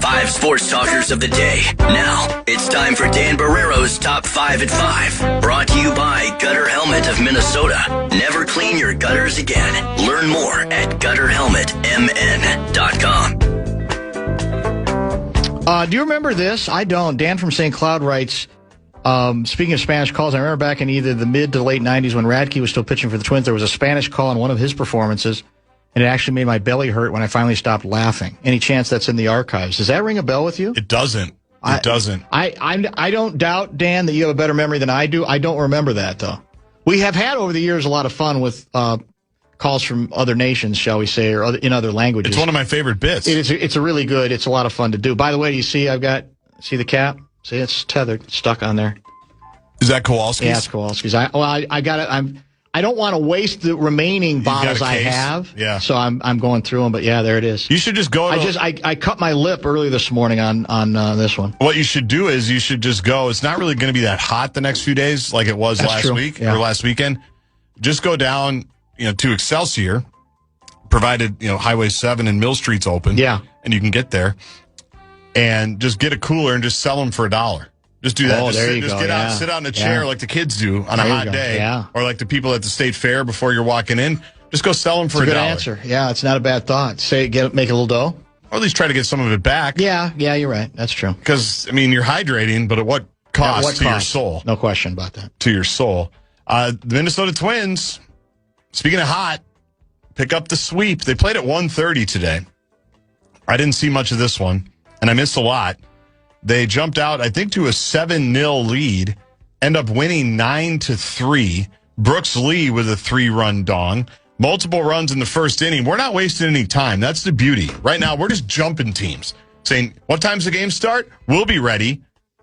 5 sports talkers of the day. Now, it's time for Dan Barreiro's Top 5 at 5. Brought to you by Gutter Helmet of Minnesota. Never clean your gutters again. Learn more at gutterhelmetmn.com. Do you remember this? I don't. Dan from St. Cloud writes, speaking of Spanish calls, I remember back in either the mid to late 90s when Radke was still pitching for the Twins, there was a Spanish call in one of his performances, and it actually made my belly hurt when I finally stopped laughing. Any chance that's in the archives? Does that ring a bell with you? It doesn't. It doesn't. I don't doubt, Dan, that you have a better memory than I do. I don't remember that, though. We have had over the years a lot of fun with calls from other nations, shall we say, or in other languages. It's one of my favorite bits. It's a really good. It's a lot of fun to do. By the way, you see, see the cap? See, it's tethered, stuck on there. Is that Kowalski's? Yeah, it's Kowalski's. I got it. I don't want to waste the remaining bottles I have. Yeah. So I'm going through them, but yeah, there it is. You should just go. I cut my lip early this morning on this one. What you should do is you should just go. It's not really going to be that hot the next few days like it was last week or last weekend. Just go down, to Excelsior, provided Highway 7 and Mill Street's open. Yeah. And you can get there, and just get a cooler and just sell them for $1. Just do that. Oh, just go. Get out, sit out in a chair like the kids do on a hot day, or like the people at the state fair before you're walking in. Just go sell them for $1. Good answer. Yeah, it's not a bad thought. Make a little dough, or at least try to get some of it back. Yeah, you're right. That's true. Because you're hydrating, but at what cost to your soul? No question about that. To your soul. The Minnesota Twins. Speaking of hot, pick up the sweep. They played at 1:30 today. I didn't see much of this one, and I missed a lot. They jumped out, I think, to a 7-0 lead, end up winning 9-3. Brooks Lee with a 3-run dong. Multiple runs in the first inning. We're not wasting any time. That's the beauty. Right now, we're just jumping teams, saying, what time's the game start? We'll be ready.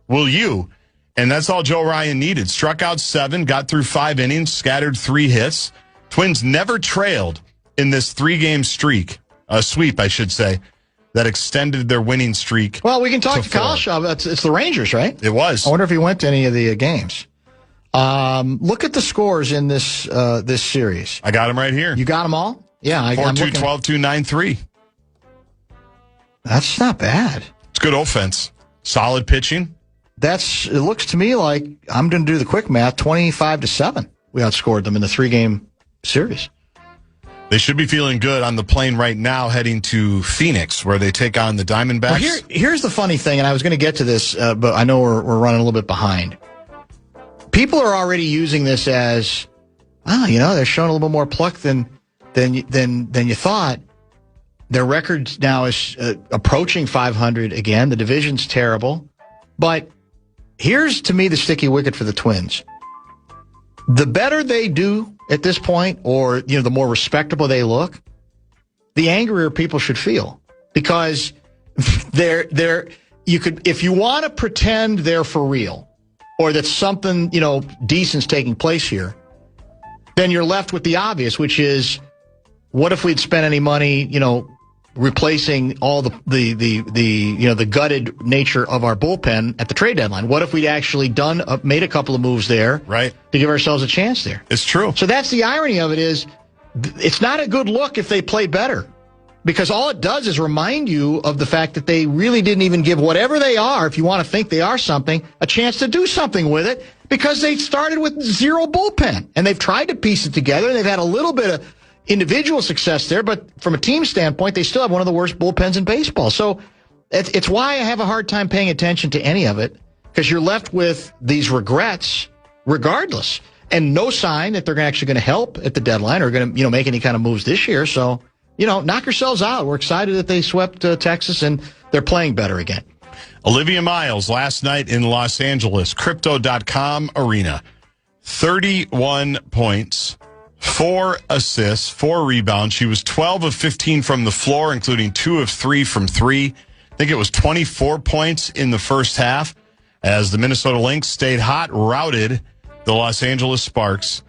Will you? And that's all Joe Ryan needed. Struck out 7, got through 5 innings, scattered 3 hits. Twins never trailed in this 3-game sweep, I should say, that extended their winning streak. Well, we can talk to Cowlishaw. It's the Rangers, right? It was. I wonder if he went to any of the games. Look at the scores in this series. I got them right here. You got them all? Yeah. 4-2, 12-2, 9-3. That's not bad. It's good offense. Solid pitching. It looks to me like, I'm going to do the quick math, 25-7. We outscored them in the 3-game series. They should be feeling good on the plane right now heading to Phoenix, where they take on the Diamondbacks. Well, here's the funny thing, and I was going to get to this, but I know we're running a little bit behind. People are already using this as, they're showing a little bit more pluck than you thought. Their record now is approaching 500 again. The division's terrible. But here's, to me, the sticky wicket for the Twins. The better they do at this point, or the more respectable they look, the angrier people should feel, because if you want to pretend they're for real, or that something decent's taking place here, then you're left with the obvious, which is, what if we'd spent any money replacing all the gutted nature of our bullpen at the trade deadline? What if we'd actually made a couple of moves there, right, to give ourselves a chance there? It's true. So that's the irony of it, is it's not a good look if they play better, because all it does is remind you of the fact that they really didn't even give whatever they are, if you want to think they are something, a chance to do something with it, because they started with 0 bullpen, and they've tried to piece it together, and they've had a little bit of individual success there, but from a team standpoint, they still have one of the worst bullpens in baseball. So it's why I have a hard time paying attention to any of it, because you're left with these regrets regardless, and no sign that they're actually going to help at the deadline or going to make any kind of moves this year. So knock yourselves out. We're excited that they swept Texas, and they're playing better again. Olivia Miles last night in Los Angeles, Crypto.com Arena, 31 points. 4 assists, 4 rebounds. She was 12 of 15 from the floor, including 2 of 3 from 3. I think it was 24 points in the first half, as the Minnesota Lynx stayed hot, routed the Los Angeles Sparks.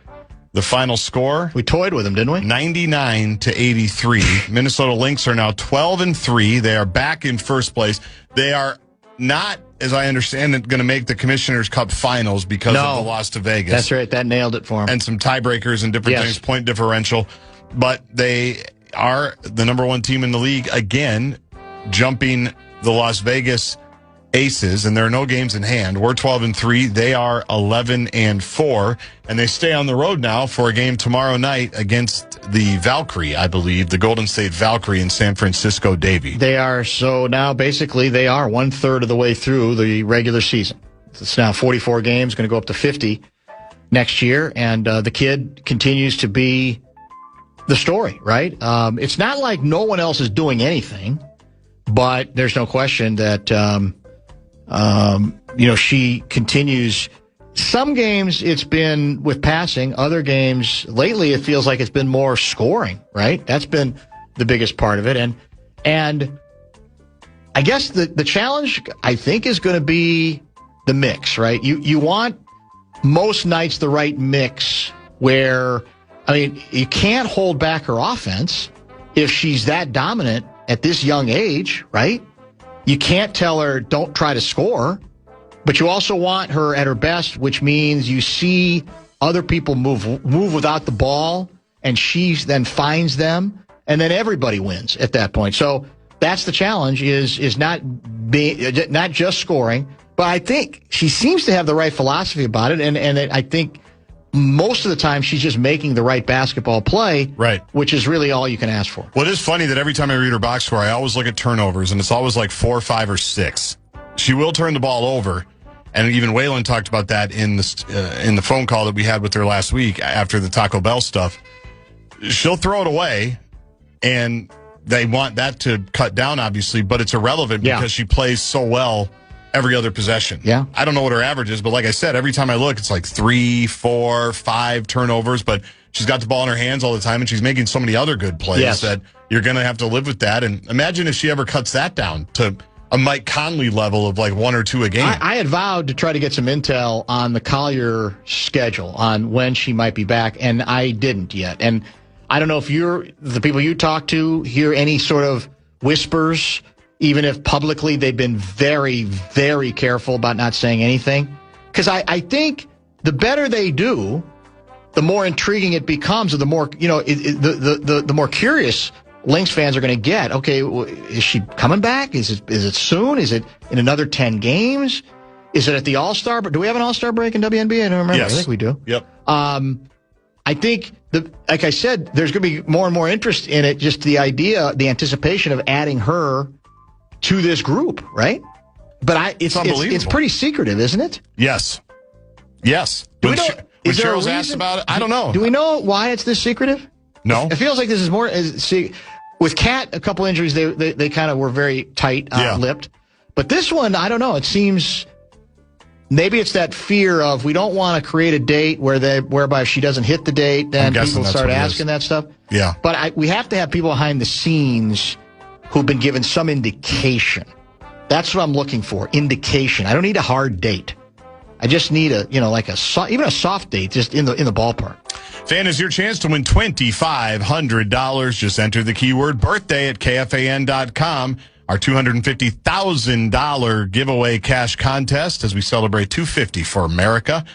The final score? We toyed with them, didn't we? 99-83. Minnesota Lynx are now 12-3. They are back in first place. They are not, as I understand it, going to make the Commissioner's Cup finals because of the loss to Vegas. That's right. That nailed it for them. And some tiebreakers and different things, point differential. But they are the number 1 team in the league again, jumping the Las Vegas Aces, and there are no games in hand. We're 12-3. They are 11-4, and they stay on the road now for a game tomorrow night against the Valkyrie, I believe, the Golden State Valkyrie in San Francisco, Davie. They are, so now basically they are 1/3 of the way through the regular season. It's now 44 games, going to go up to 50 next year, and the kid continues to be the story, right? It's not like no one else is doing anything, but there's no question that she continues. Some games it's been with passing. Other games lately it feels like it's been more scoring, right? That's been the biggest part of it. And I guess the challenge, I think, is going to be the mix, right? You want most nights the right mix where, I mean, you can't hold back her offense if she's that dominant at this young age, right? You can't tell her, don't try to score, but you also want her at her best, which means you see other people move without the ball, and she then finds them, and then everybody wins at that point. So that's the challenge, is not just scoring, but I think she seems to have the right philosophy about it, and I think most of the time she's just making the right basketball play, right? Which is really all you can ask for. Well, it is funny that every time I read her box score, I always look at turnovers, and it's always like 4, 5, or 6. She will turn the ball over, and even Waylon talked about that in the phone call that we had with her last week after the Taco Bell stuff. She'll throw it away, and they want that to cut down, obviously, but it's irrelevant because she plays so well every other possession. Yeah. I don't know what her average is, but like I said, every time I look, it's like 3, 4, 5 turnovers, but she's got the ball in her hands all the time, and she's making so many other good plays that you're going to have to live with that. And imagine if she ever cuts that down to a Mike Conley level of like 1 or 2 a game. I had vowed to try to get some intel on the Collier schedule, on when she might be back, and I didn't yet. And I don't know if the people you talk to hear any sort of whispers, even if publicly they've been very, very careful about not saying anything. Because I think the better they do, the more intriguing it becomes, or the more, the more curious Lynx fans are going to get. Okay, is she coming back? Is it soon? Is it in another 10 games? Is it at the All-Star? Do we have an All-Star break in WNBA? I don't remember. Yes. I think we do. Yep. I think, like I said, there's going to be more and more interest in it, just the idea, the anticipation of adding her to this group, right? But it's pretty secretive, isn't it? Yes. When Cheryl's asked about it, I don't know. Do we know why it's this secretive? No. It feels like this is more. With Kat, a couple injuries, they kind of were very tight-lipped. But this one, I don't know. It seems maybe it's that fear of, we don't want to create a date whereby if she doesn't hit the date, then people start asking that stuff. Yeah. But we have to have people behind the scenes who've been given some indication. That's what I'm looking for, indication. I don't need a hard date. I just need even a soft date, just in the ballpark. Fan, is your chance to win $2,500. Just enter the keyword birthday at KFAN.com. Our $250,000 giveaway cash contest as we celebrate $250 for America.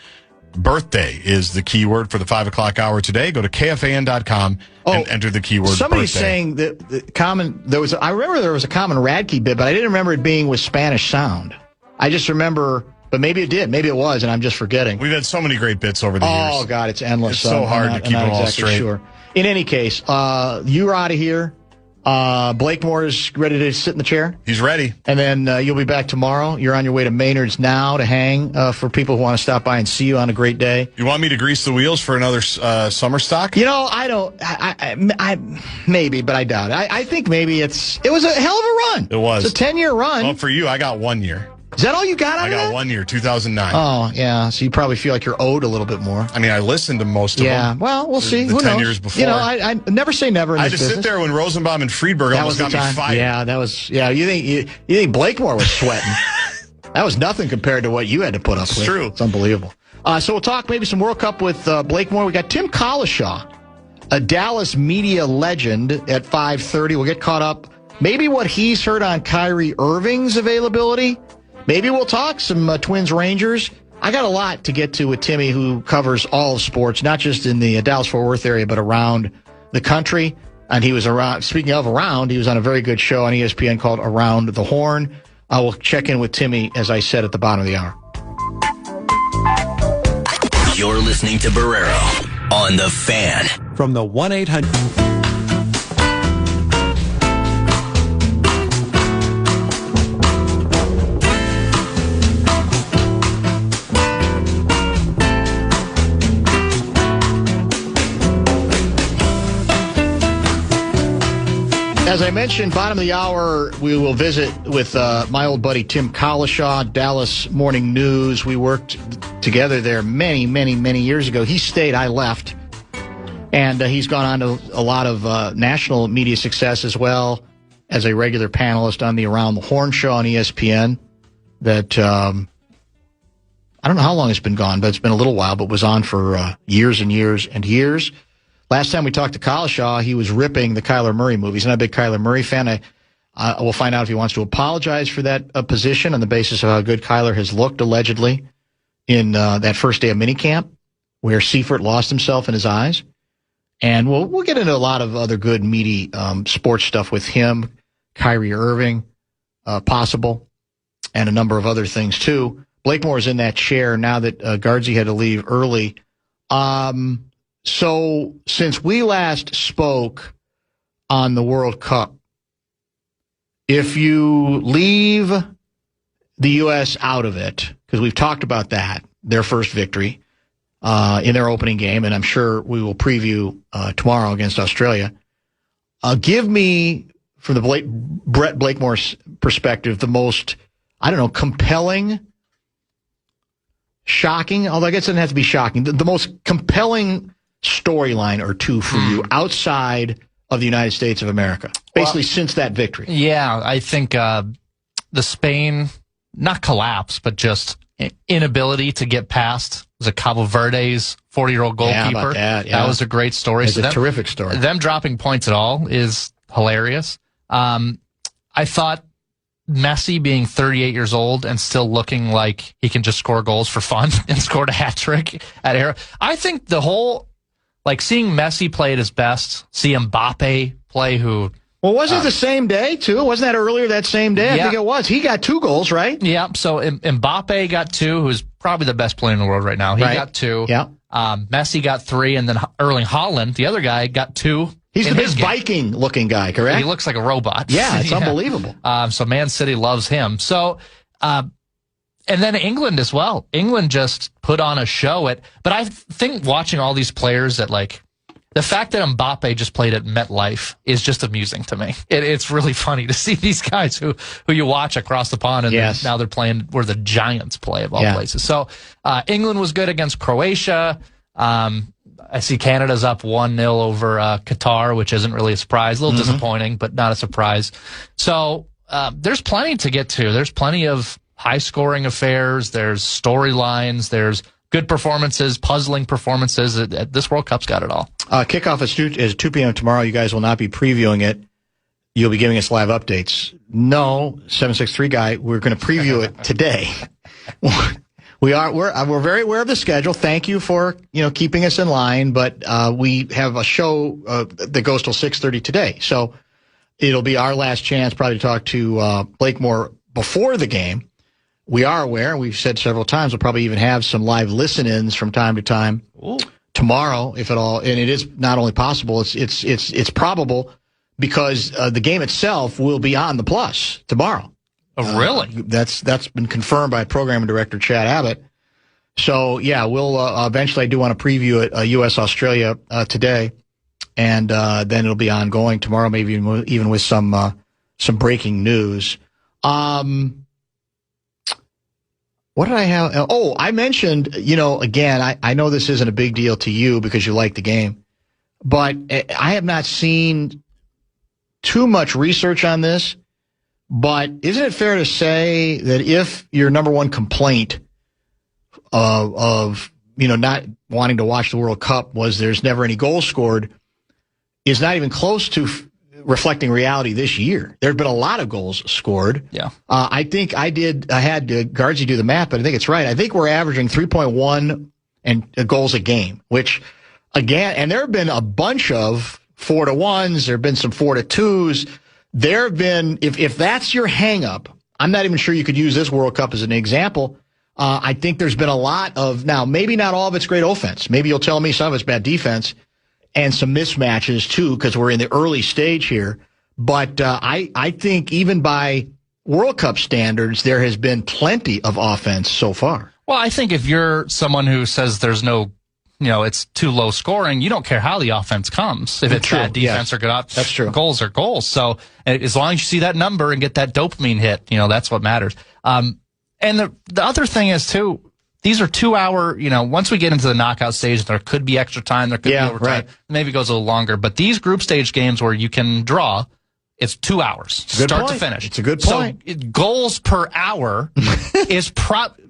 Birthday is the keyword for the 5 o'clock hour today. Go to KFAN.com and enter the keyword somebody's birthday. Saying that I remember there was a common Radke bit, but I didn't remember it being with Spanish sound. I just remember, but maybe it did. Maybe it was, and I'm just forgetting. We've had so many great bits over the years. Oh, God, it's endless. It's so hard to keep them all straight. Sure. In any case, you're out of here. Blakemore is ready to sit in the chair. He's ready. And then you'll be back tomorrow. You're on your way to Maynard's now to hang for people who want to stop by and see you on a great day. You want me to grease the wheels for another summer stock? I don't. I maybe, but I doubt it. I think maybe it was a hell of a run. It was. It's a 10-year run. Well, for you, I got 1 year. Is that all you got out of that? I got 1 year, 2009. Oh, yeah. So you probably feel like you're owed a little bit more. I mean, I listened to most of them. Yeah, well, we'll see. Who 10 knows? years before. I never say never in this business. I just sit there when Rosenbaum and Friedberg almost got me fired. Yeah, that was. Yeah, you think Blakemore was sweating? That was nothing compared to what you had to put up with. It's true. It's unbelievable. So we'll talk maybe some World Cup with Blakemore. We got Tim Cowlishaw, a Dallas media legend, at 5:30. We'll get caught up. Maybe what he's heard on Kyrie Irving's availability. Maybe we'll talk some Twins Rangers. I got a lot to get to with Timmy, who covers all of sports, not just in the Dallas-Fort Worth area, but around the country. And he was around, speaking of around, he was on a very good show on ESPN called Around the Horn. I will check in with Timmy, as I said, at the bottom of the hour. You're listening to Barreiro on The Fan. From the 1-800... As I mentioned, bottom of the hour, we will visit with my old buddy Tim Cowlishaw, Dallas Morning News. We worked together there many, many, many years ago. He stayed, I left. And he's gone on to a lot of national media success as well as a regular panelist on the Around the Horn show on ESPN that I don't know how long it's been gone, but it's been a little while, but was on for years and years and years. Last time we talked to Cowlishaw, he was ripping the Kyler Murray movie. He's not a big Kyler Murray fan. I will find out if he wants to apologize for that position on the basis of how good Kyler has looked, allegedly, in that first day of minicamp, where Seifert lost himself in his eyes. And we'll get into a lot of other good, meaty sports stuff with him, Kyrie Irving, possible, and a number of other things, too. Blakemore is in that chair now that Guardsy had to leave early. So since we last spoke on the World Cup, if you leave the U.S. out of it, because we've talked about that, their first victory in their opening game, and I'm sure we will preview tomorrow against Australia, give me, from the Brett Blakemore's perspective, the most, compelling, shocking, although I guess it doesn't have to be shocking, the most compelling storyline or two for you outside of the United States of America, basically since that victory. Yeah, I think the Spain, not collapse, but just inability to get past the Cabo Verde's 40-year-old goalkeeper. Yeah, about that, yeah. That was a great story. It's a terrific story. Them dropping points at all is hilarious. I thought Messi being 38 years old and still looking like he can just score goals for fun and scored a hat trick at Aero. I think the whole, seeing Messi play at his best, see Mbappe play who... Well, wasn't it the same day, too? Wasn't that earlier that same day? I think it was. He got 2 goals, right? Yeah, so Mbappe got 2, who's probably the best player in the world right now. He got 2. Yeah. Messi got 3, and then Erling Haaland, the other guy, got 2. He's the big Viking-looking guy, correct? He looks like a robot. Yeah, it's unbelievable. So Man City loves him. So, and then England as well. England just put on a show. But I think watching all these players that, the fact that Mbappe just played at MetLife is just amusing to me. It's really funny to see these guys who you watch across the pond, and now they're playing where the Giants play, of all places. So England was good against Croatia. I see Canada's up 1-0 over Qatar, which isn't really a surprise. A little disappointing, but not a surprise. So there's plenty to get to. There's plenty of high-scoring affairs. There's storylines. There's good performances, puzzling performances. This World Cup's got it all. Kickoff is 2 p.m. tomorrow. You guys will not be previewing it. You'll be giving us live updates. No, 763 guy, we're going to preview it today. We're very aware of the schedule. Thank you for keeping us in line. But we have a show that goes till 6:30 today, so it'll be our last chance probably to talk to Blakemore before the game. We are aware, and we've said several times, we'll probably even have some live listen-ins from time to time tomorrow, if at all. And it is not only possible; it's probable because the game itself will be on the Plus tomorrow. Oh, really? That's been confirmed by program director Chad Abbott. So, yeah, we'll eventually, I do want to preview it, U.S.-Australia today, and then it'll be ongoing tomorrow, maybe even with some breaking news. What did I have? Oh, I mentioned, again, I know this isn't a big deal to you because you like the game, but I have not seen too much research on this. But isn't it fair to say that if your number one complaint of not wanting to watch the World Cup was there's never any goals scored, is not even close to reflecting reality this year? There have been a lot of goals scored. Yeah. I think I had Guardsy do the math, but I think it's right. I think we're averaging 3.1 goals a game, which, again, and there have been a bunch of 4-1s. There have been some 4-2s. There have been, if that's your hang-up, I'm not even sure you could use this World Cup as an example. I think there's been a lot of, now, maybe not all of it's great offense. Maybe you'll tell me some of it's bad defense and some mismatches, too, because we're in the early stage here. But I think even by World Cup standards, there has been plenty of offense so far. Well, I think if you're someone who says there's no, it's too low scoring, you don't care how the offense comes. If it's bad defense or good offense, that's true. Goals are goals. So as long as you see that number and get that dopamine hit, that's what matters. And the other thing is, too, these are 2-hour, once we get into the knockout stage, there could be extra time, there could be overtime. Right. Maybe it goes a little longer. But these group stage games where you can draw, it's 2 hours, start to finish. It's a good point. So goals per hour is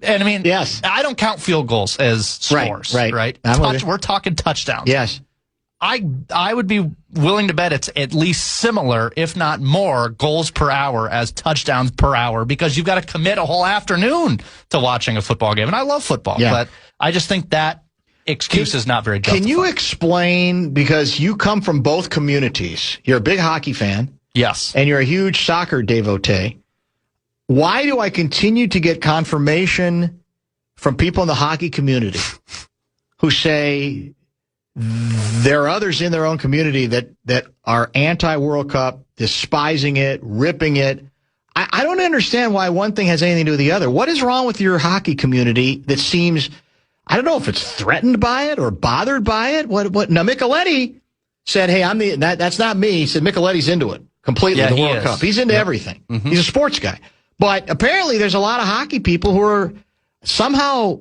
and I mean, yes. I don't count field goals as scores, right? We're talking touchdowns. Yes. I would be willing to bet it's at least similar, if not more, goals per hour as touchdowns per hour, because you've got to commit a whole afternoon to watching a football game. And I love football, but I just think that excuse is not very justified. Can you explain, because you come from both communities, you're a big hockey fan. Yes. And you're a huge soccer devotee. Why do I continue to get confirmation from people in the hockey community who say there are others in their own community that are anti-World Cup, despising it, ripping it? I don't understand why one thing has anything to do with the other. What is wrong with your hockey community that seems, I don't know if it's threatened by it or bothered by it? What? Now, Micheletti said, hey, that's not me. He said Micheletti's into it completely, the World Cup. He's into everything. Mm-hmm. He's a sports guy. But apparently there's a lot of hockey people who are somehow,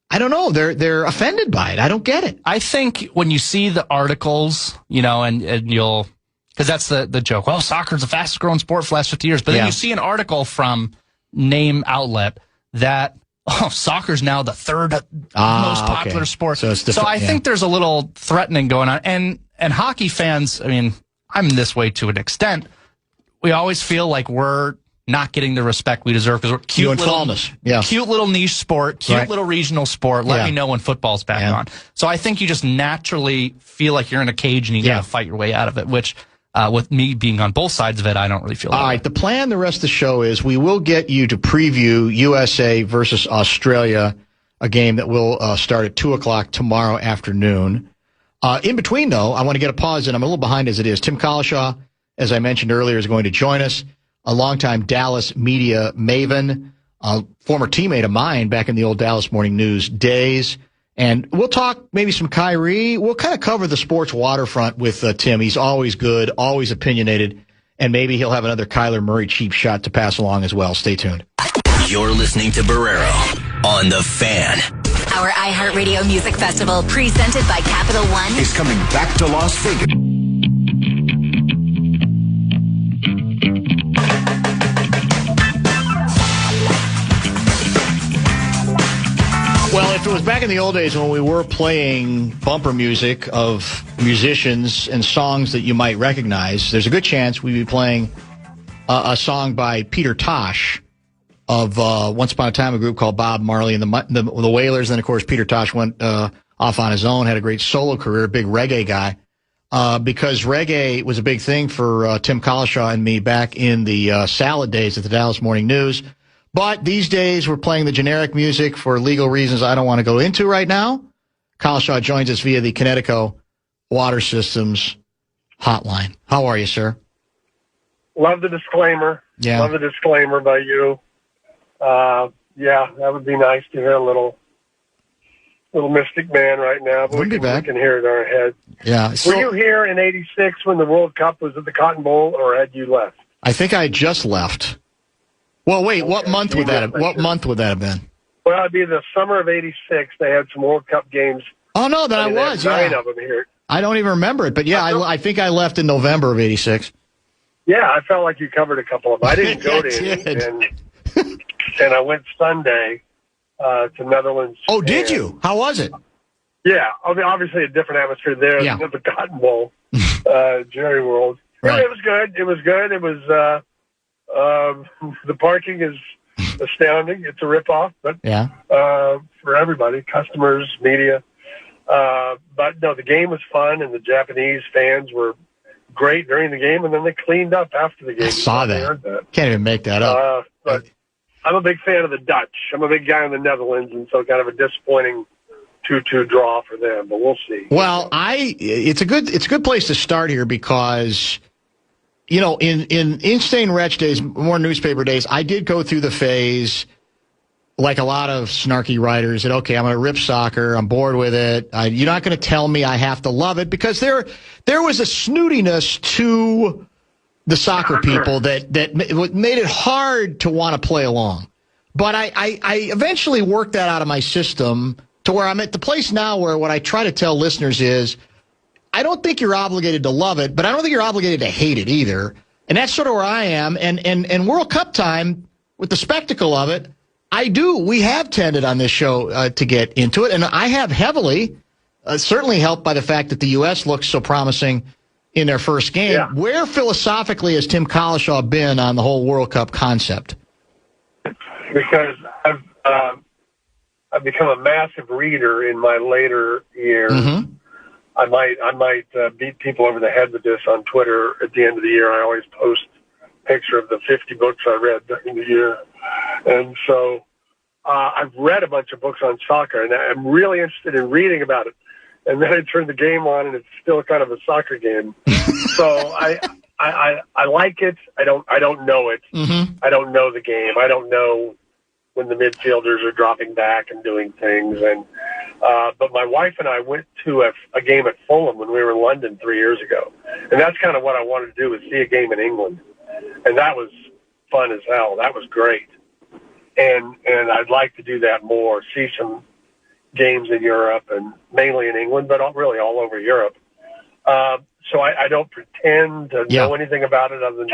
I don't know, they're offended by it. I don't get it. I think when you see the articles, and you'll, because that's the joke. Well, soccer's the fastest growing sport for the last 50 years. But then you see an article from name outlet that, soccer's now the third most popular sport. So I think there's a little threatening going on. And hockey fans, I mean, I'm this way to an extent. We always feel like we're not getting the respect we deserve because we're cute little niche sport, cute little regional sport. Let me know when football's back on. So I think you just naturally feel like you're in a cage and you got to fight your way out of it, which with me being on both sides of it, I don't really feel that way. All right, the plan the rest of the show is we will get you to preview USA versus Australia, a game that will start at 2 o'clock tomorrow afternoon. In between, though, I want to get a pause, and I'm a little behind as it is. Tim Cowlishaw, as I mentioned earlier, is going to join us, a longtime Dallas media maven, a former teammate of mine back in the old Dallas Morning News days. And we'll talk maybe some Kyrie. We'll kind of cover the sports waterfront with Tim. He's always good, always opinionated, and maybe he'll have another Kyler Murray cheap shot to pass along as well. Stay tuned. You're listening to Barreiro on The Fan. Our iHeartRadio Music Festival, presented by Capital One, is coming back to Las Vegas. Well, if it was back in the old days when we were playing bumper music of musicians and songs that you might recognize, there's a good chance we'd be playing a song by Peter Tosh of Once Upon a Time, a group called Bob Marley and the Wailers. Then, of course, Peter Tosh went off on his own, had a great solo career, big reggae guy, because reggae was a big thing for Tim Cowlishaw and me back in the salad days at the Dallas Morning News. But these days, we're playing the generic music for legal reasons I don't want to go into right now. Cowlishaw joins us via the Connecticut Water Systems hotline. How are you, sir? Love the disclaimer. Yeah. Love the disclaimer by you. That would be nice to hear a little Mystic Man right now. But we can hear it in our head. Yeah. Were you here in '86 when the World Cup was at the Cotton Bowl, or had you left? I think I just left. Well, wait. Okay. What month would that have been? Well, it'd be the summer of '86. They had some World Cup games. Oh no, then I was. Nine of them here. I don't even remember it, but I think I left in November of '86. Yeah, I felt like you covered a couple of them. I didn't go to any, and I went Sunday to Netherlands. Oh, did you? How was it? Yeah, I mean, obviously a different atmosphere there than at the Cotton Bowl, Jerry World. Right. It was good. It was the parking is astounding. It's a ripoff, but for everybody, customers, media. But no, the game was fun, and the Japanese fans were great during the game, and then they cleaned up after the game. I saw that. Can't even make that up. But I'm a big fan of the Dutch. I'm a big guy in the Netherlands, and so kind of a disappointing 2-2 draw for them, but we'll see. Well, it's a good place to start here because, you know, in Insane Wretch days, more newspaper days, I did go through the phase, like a lot of snarky writers, that, okay, I'm going to rip soccer, I'm bored with it, you're not going to tell me I have to love it, because there was a snootiness to the soccer people that made it hard to want to play along. But I eventually worked that out of my system to where I'm at the place now where what I try to tell listeners is, I don't think you're obligated to love it, but I don't think you're obligated to hate it either. And that's sort of where I am. And World Cup time, with the spectacle of it, we have tended on this show to get into it. And I have heavily, certainly helped by the fact that the U.S. looks so promising in their first game. Yeah. Where philosophically has Tim Cowlishaw been on the whole World Cup concept? Because I've become a massive reader in my later years. Mm-hmm. I might beat people over the head with this on Twitter at the end of the year. I always post a picture of the 50 books I read during the year. And so I've read a bunch of books on soccer, and I'm really interested in reading about it. And then I turn the game on, and it's still kind of a soccer game. So I like it. I don't know it. Mm-hmm. I don't know the game. I don't know when the midfielders are dropping back and doing things. And but my wife and I went to a game at Fulham when we were in London 3 years ago. And that's kind of what I wanted to do, was see a game in England. And that was fun as hell. That was great. And I'd like to do that more, see some games in Europe and mainly in England, but really all over Europe. So I don't pretend to know anything about it other than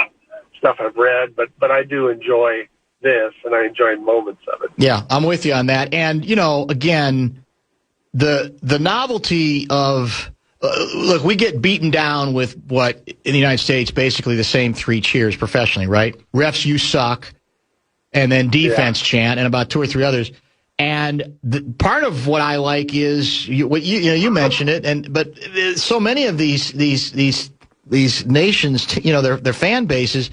stuff I've read, but I do enjoy this, and I enjoy moments of it. Yeah, I'm with you on that. And, you know, again, the novelty of look, we get beaten down with what in the United States basically the same 3 cheers professionally, right? Refs, you suck, and then defense chant, and about 2 or 3 others. And part of what I like is you mentioned it, but so many of these nations, you know, their fan bases,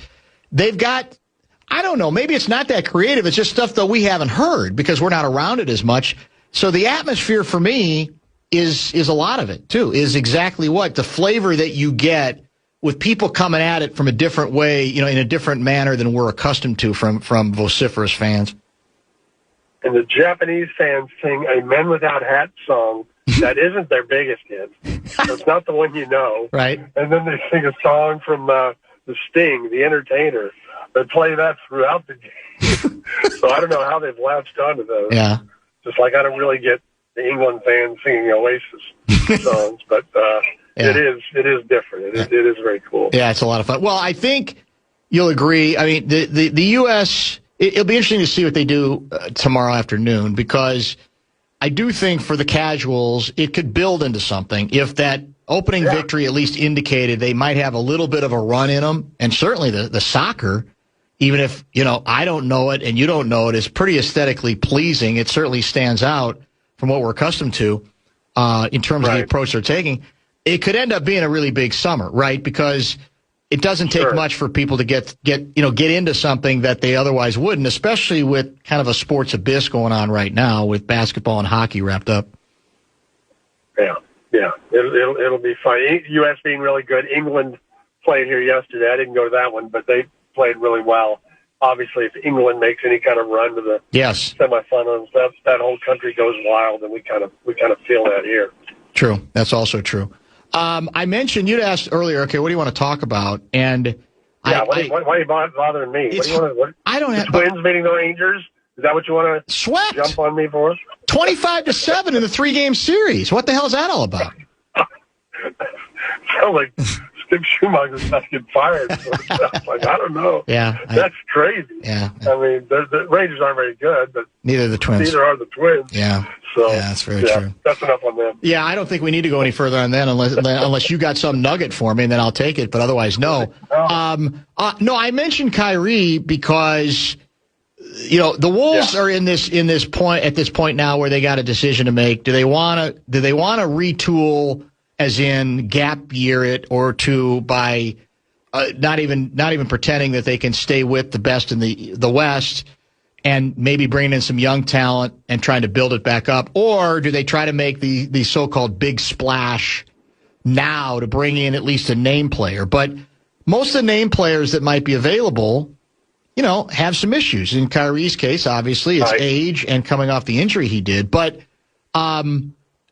they've got, I don't know, maybe it's not that creative. It's just stuff that we haven't heard because we're not around it as much. So the atmosphere for me is a lot of it too. Is exactly what the flavor that you get with people coming at it from a different way, you know, in a different manner than we're accustomed to from vociferous fans. And the Japanese fans sing a Men Without Hats song that isn't their biggest hit. So it's not the one you know. Right. And then they sing a song from the Sting, The Entertainer. They play that throughout the game. So I don't know how they've latched onto those. Yeah. Just like I don't really get the England fans singing Oasis songs, but it is different. It is very cool. Yeah, it's a lot of fun. Well, I think you'll agree. I mean, the U.S., it'll be interesting to see what they do tomorrow afternoon, because I do think for the casuals, it could build into something. If that opening victory at least indicated they might have a little bit of a run in them, and certainly the soccer, even if, you know, I don't know it and you don't know it, is pretty aesthetically pleasing. It certainly stands out from what we're accustomed to in terms of the approach they're taking. It could end up being a really big summer, right? Because it doesn't take much for people to get into something that they otherwise wouldn't, especially with kind of a sports abyss going on right now with basketball and hockey wrapped up. Yeah. It'll be fun. U.S. being really good. England played here yesterday. I didn't go to that one, but they played really well. Obviously, if England makes any kind of run to the semifinals, that whole country goes wild, and we kind of feel that here. True. That's also true. I mentioned, you'd asked earlier, okay, what do you want to talk about? And why are you bothering me? I don't have Twins beating the Rangers. Is that what you want to jump on me for? 25-7 in the 3-game series. What the hell is that all about? Sounds like Skip Schumacher's about to get fired. Like, I don't know. Yeah, that's crazy. Yeah, I mean, the Rangers aren't very good, but neither are the Twins. Neither are the Twins. Yeah. So that's very true. That's enough on them. Yeah, I don't think we need to go any further on that unless you got some nugget for me, and then I'll take it. But otherwise, no. No, I mentioned Kyrie because the Wolves are in this point now where they got a decision to make. Do they want to retool, as in gap year it, or to by not even pretending that they can stay with the best in the West and maybe bring in some young talent and trying to build it back up, or do they try to make the so-called big splash now to bring in at least a name player? But most of the name players that might be available, have some issues. In Kyrie's case, obviously, it's age and coming off the injury he did. But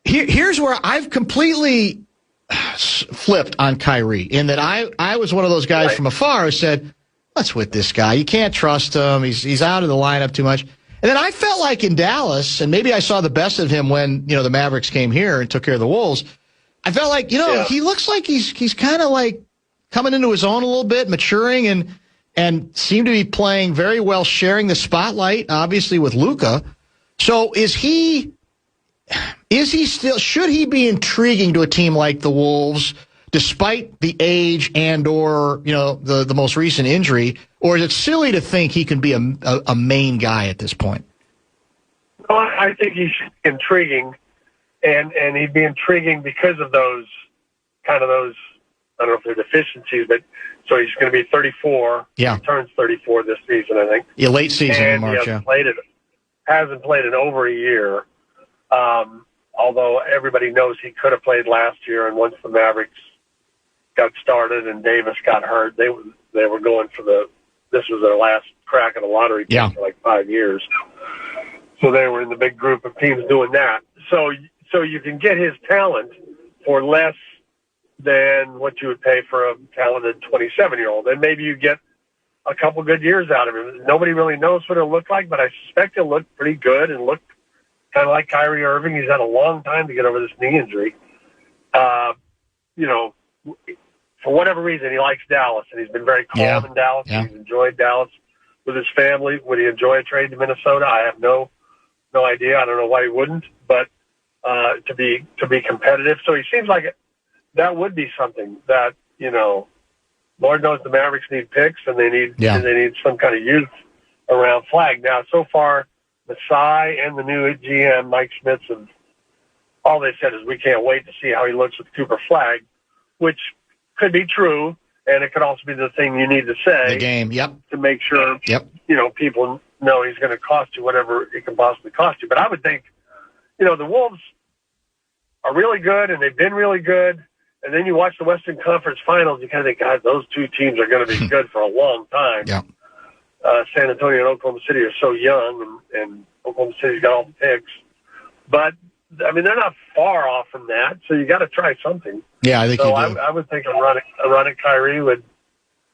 here's where I've completely flipped on Kyrie, in that I was one of those guys from afar who said, what's with this guy? You can't trust him. He's out of the lineup too much. And then I felt like in Dallas, and maybe I saw the best of him when, the Mavericks came here and took care of the Wolves. I felt like, he looks like he's kind of like coming into his own a little bit, maturing, and seemed to be playing very well, sharing the spotlight, obviously, with Luka. So should he be intriguing to a team like the Wolves, despite the age and or, the most recent injury, or is it silly to think he can be a main guy at this point? No, I think he's intriguing, and he'd be intriguing because of those, I don't know if they're deficiencies, but so he's going to be 34. Yeah. He turns 34 this season, I think. Yeah, late season in March, he hasn't played in over a year. Although everybody knows he could have played last year, and once the Mavericks got started and Davis got hurt, they were going for this was their last crack at a lottery pick for like 5 years. So they were in the big group of teams doing that. So you can get his talent for less than what you would pay for a talented 27-year-old. And maybe you get a couple good years out of him. Nobody really knows what it'll look like, but I suspect he'll look pretty good and look kind of like Kyrie Irving. He's had a long time to get over this knee injury. For whatever reason, he likes Dallas, and he's been very calm in Dallas. Yeah. He's enjoyed Dallas with his family. Would he enjoy a trade to Minnesota? I have no idea. I don't know why he wouldn't, but to be competitive. So he seems like that would be something that, Lord knows the Mavericks need picks, and they need some kind of youth around Flag. Now, so far, Masai and the new GM, Mike Smith, all they said is we can't wait to see how he looks with Cooper Flag, which could be true, and it could also be the thing you need to say. The game, to make sure, people know he's going to cost you whatever it can possibly cost you. But I would think, the Wolves are really good, and they've been really good. And then you watch the Western Conference Finals, you kind of think, God, those two teams are going to be good for a long time. Yeah. San Antonio and Oklahoma City are so young, and Oklahoma City's got all the picks. But, they're not far off from that, so you got to try something. Yeah, I think so. You do. I would think a run at Kyrie would,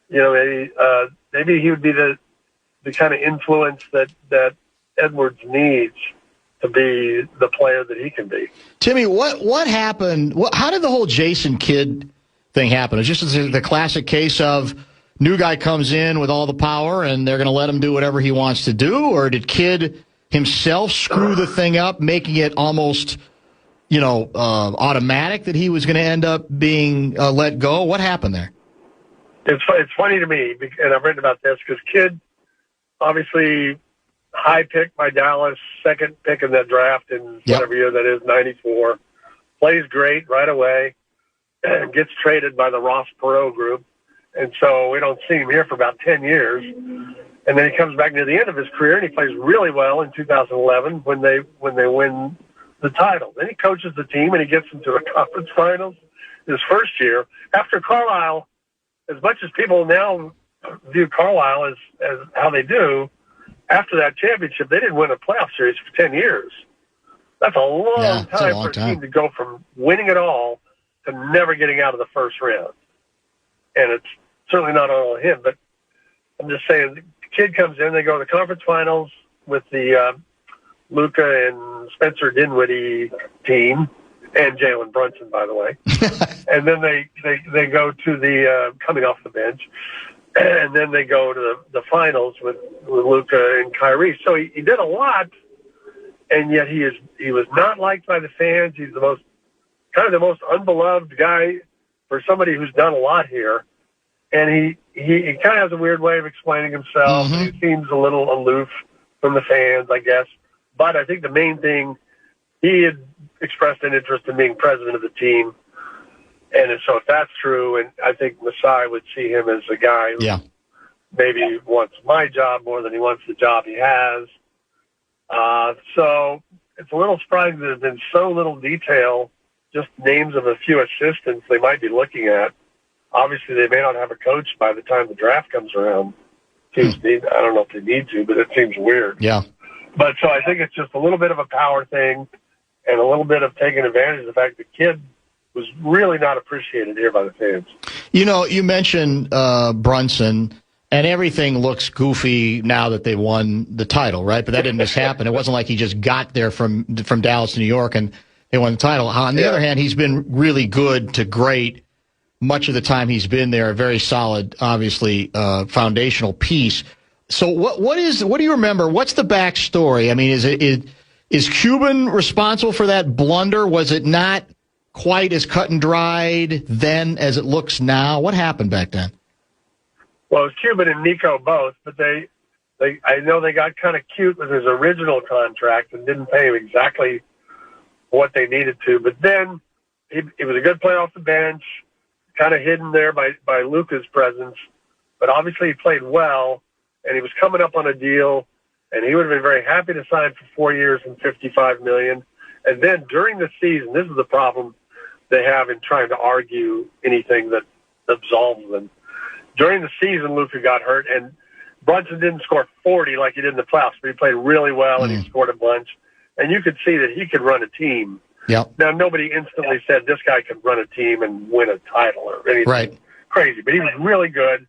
maybe he would be the kind of influence that Edwards needs to be the player that he can be. Timmy, what happened? How did the whole Jason Kidd thing happen? It's just the classic case of new guy comes in with all the power and they're going to let him do whatever he wants to do, or did Kidd himself screw the thing up, making it almost, automatic that he was going to end up being let go? What happened there? It's funny to me, and I've written about this, because Kidd, obviously, high pick by Dallas, second pick in that draft in whatever year that is, 94, plays great right away, and gets traded by the Ross Perot group, and so we don't see him here for about 10 years. And then he comes back near the end of his career, and he plays really well in 2011 when they win the title. Then he coaches the team, and he gets them to the conference finals his first year. After Carlisle, as much as people now view Carlisle as how they do, after that championship, they didn't win a playoff series for 10 years. That's a long time for a team to go from winning it all to never getting out of the first round. And it's certainly not all him, but I'm just saying, the kid comes in, they go to the conference finals with the Luka and Spencer Dinwiddie team, and Jalen Brunson, by the way. And then they go to the coming off the bench, and then they go to the finals with Luka and Kyrie. So he did a lot, and yet he was not liked by the fans. He's the most unbeloved guy for somebody who's done a lot here. And he kind of has a weird way of explaining himself. Mm-hmm. He seems a little aloof from the fans, I guess. But I think the main thing, he had expressed an interest in being president of the team. And so if that's true, and I think Masai would see him as a guy who maybe wants my job more than he wants the job he has. So it's a little surprising that there's been so little detail, just names of a few assistants they might be looking at. Obviously, they may not have a coach by the time the draft comes around. I don't know if they need to, but it seems weird. Yeah. But so I think it's just a little bit of a power thing and a little bit of taking advantage of the fact the kid was really not appreciated here by the fans. You know, you mentioned Brunson, and everything looks goofy now that they won the title, right? But that didn't just happen. It wasn't like he just got there from Dallas to New York and they won the title. On the other hand, he's been really good to great much of the time he's been there. A very solid, obviously, foundational piece. So what do you remember? What's the backstory? I mean, is Cuban responsible for that blunder? Was it not quite as cut and dried then as it looks now? What happened back then? Well, it was Cuban and Nico both, but I know they got kind of cute with his original contract and didn't pay him exactly what they needed to. But then he was a good player off the bench, kind of hidden there by Luka's presence. But obviously he played well, and he was coming up on a deal, and he would have been very happy to sign for 4 years and $55 million. And then during the season, this is the problem they have in trying to argue anything that absolves them. During the season, Luka got hurt, and Brunson didn't score 40 like he did in the playoffs, but he played really well, and he scored a bunch. And you could see that he could run a team. Yep. Now, nobody instantly said this guy could run a team and win a title or anything crazy, but he was really good,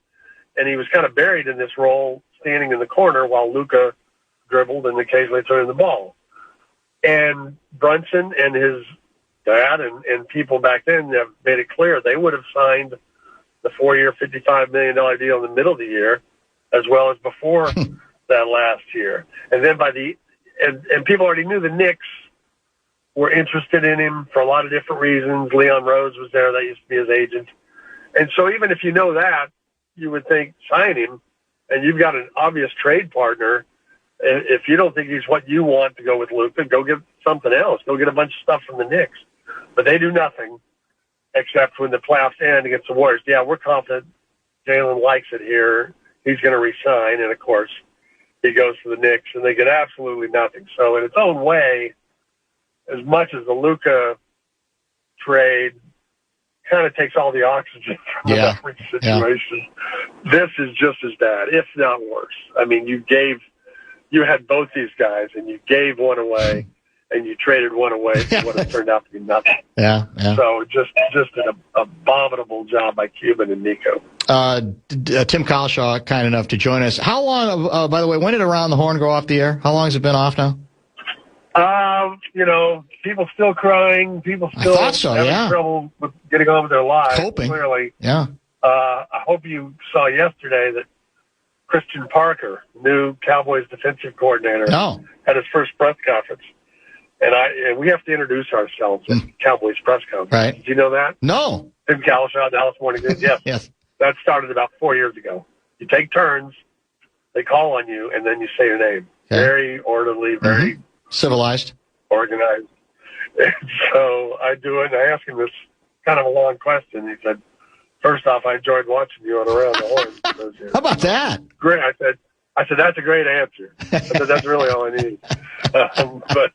and he was kind of buried in this role, standing in the corner while Luka dribbled and occasionally threw the ball. And Brunson and his dad and people back then have made it clear they would have signed the 4-year, $55 million deal in the middle of the year, as well as before that last year. And then and people already knew the Knicks were interested in him for a lot of different reasons. Leon Rose was there. That used to be his agent. And so even if you know that, you would think sign him, and you've got an obvious trade partner. If you don't think he's what you want to go with Luka, go get something else. Go get a bunch of stuff from the Knicks. But they do nothing except when the playoffs end against the Warriors. Yeah, we're confident Jalen likes it here. He's going to resign, and, of course, he goes to the Knicks, and they get absolutely nothing. So in its own way, as much as the Luka trade kind of takes all the oxygen from the every situation, this is just as bad, if not worse. I mean, you had both these guys, and you gave one away, and you traded one away for what has turned out to be nothing. Yeah. So just an abominable job by Cuban and Nico. Tim Cowlishaw, kind enough to join us. How long, by the way, when did Around the Horn go off the air? How long has it been off now? People still crying. People still having trouble with getting on with their lives. Coping. Clearly. Yeah. I hope you saw yesterday that Christian Parker, new Cowboys defensive coordinator, had his first press conference. And we have to introduce ourselves at Cowboys press conference. Right. Did you know that? No. Tim Cowlishaw, Dallas Morning News. Yes. Yes. That started about 4 years ago. You take turns, they call on you, and then you say your name. Okay. Very orderly, very civilized, organized. And so I do it, and I ask him this kind of a long question. He said, first off, I enjoyed watching you on Around the Horn. How about that? Great. I said, that's a great answer. I said, that's really all I need. But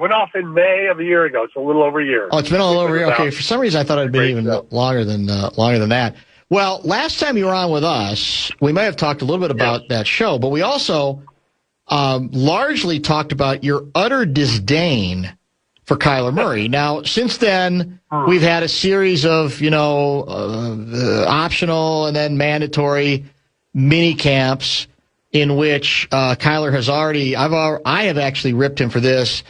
went off in May of a year ago. It's a little over a year. Oh, it's been a little over a year. Okay, for some reason I thought it had been even longer than that. Well, last time you were on with us, we may have talked a little bit about that show, but we also largely talked about your utter disdain for Kyler Murray. Now, since then, we've had a series of, optional and then mandatory mini camps in which Kyler has I have actually ripped him for this.